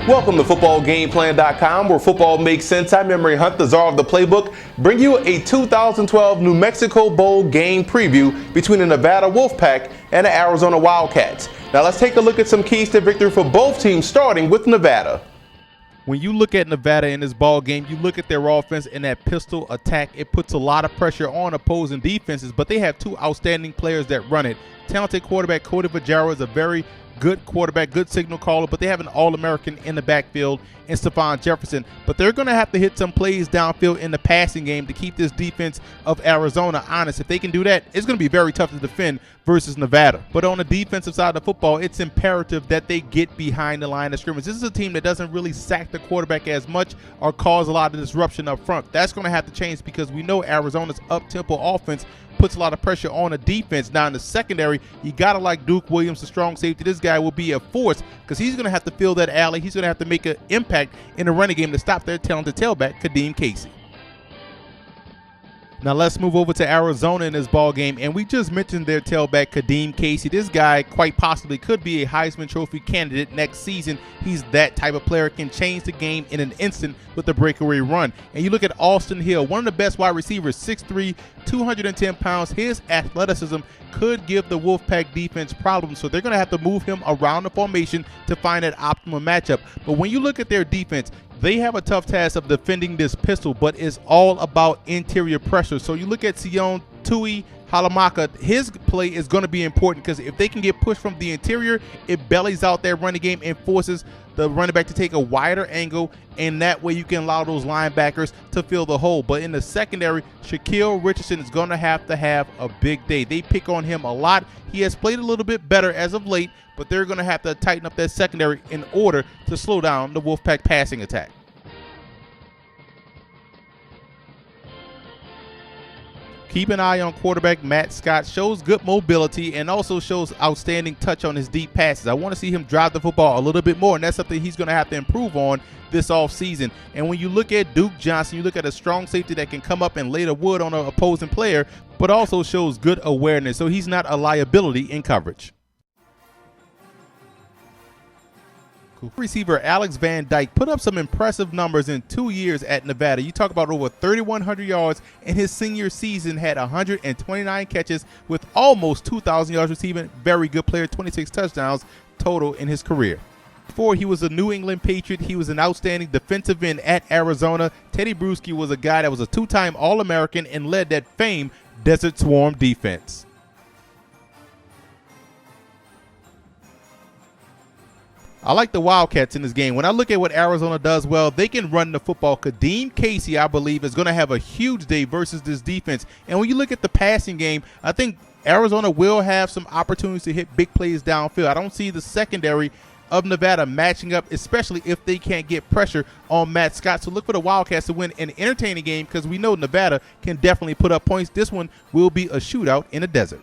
Welcome to footballgameplan.com, where football makes sense. I'm Emery Hunt, the czar of the playbook, bring you a 2012 New Mexico Bowl game preview between the Nevada Wolfpack and the Arizona Wildcats. Now let's take a look at some keys to victory for both teams, starting with Nevada. When you look at Nevada in this ball game, you look at their offense and that pistol attack. It puts a lot of pressure on opposing defenses, but they have two outstanding players that run it. Talented quarterback Cody Vajara is a very good quarterback, good signal caller, but they have an All-American in the backfield in Stephon Jefferson. But they're going to have to hit some plays downfield in the passing game to keep this defense of Arizona honest. If they can do that, it's going to be very tough to defend versus Nevada. But on the defensive side of the football, it's imperative that they get behind the line of scrimmage. This is a team that doesn't really sack the quarterback as much or cause a lot of disruption up front. That's going to have to change because we know Arizona's up-tempo offense puts a lot of pressure on the defense. Now in the secondary, you got to like Duke Williams, the strong safety. This guy will be a force because he's going to have to fill that alley. He's going to have to make an impact in the running game to stop their talented tailback, Kadeem Casey. Now let's move over to Arizona in this ball game, and we just mentioned their tailback Kadeem Casey. This guy quite possibly could be a Heisman Trophy candidate next season. He's that type of player, can change the game in an instant with a breakaway run. And you look at Austin Hill, one of the best wide receivers, 6'3", 210 pounds. His athleticism could give the Wolfpack defense problems, so they're going to have to move him around the formation to find that optimal matchup. But when you look at their defense, they have a tough task of defending this pistol, but it's all about interior pressure. So you look at Sion Tui Halamaka, his play is going to be important because if they can get pushed from the interior, it bellies out their running game and forces the running back to take a wider angle, and that way you can allow those linebackers to fill the hole. But in the secondary, Shaquille Richardson is going to have a big day. They pick on him a lot. He has played a little bit better as of late, but they're going to have to tighten up that secondary in order to slow down the Wolfpack passing attack. Keep an eye on quarterback Matt Scott. Shows good mobility and also shows outstanding touch on his deep passes. I want to see him drive the football a little bit more, and that's something he's going to have to improve on this offseason. And when you look at Duke Johnson, you look at a strong safety that can come up and lay the wood on an opposing player, but also shows good awareness, so he's not a liability in coverage. Receiver Alex Van Dyke put up some impressive numbers in 2 years at Nevada. You talk about over 3,100 yards in his senior season, had 129 catches with almost 2,000 yards receiving. Very good player, 26 touchdowns total in his career. Before he was a New England Patriot, he was an outstanding defensive end at Arizona. Teddy Bruschi was a guy that was a two-time All-American and led that famed Desert Swarm defense. I like the Wildcats in this game. When I look at what Arizona does well, they can run the football. Kadeem Casey, I believe, is going to have a huge day versus this defense. And when you look at the passing game, I think Arizona will have some opportunities to hit big plays downfield. I don't see the secondary of Nevada matching up, especially if they can't get pressure on Matt Scott. So look for the Wildcats to win an entertaining game because we know Nevada can definitely put up points. This one will be a shootout in the desert.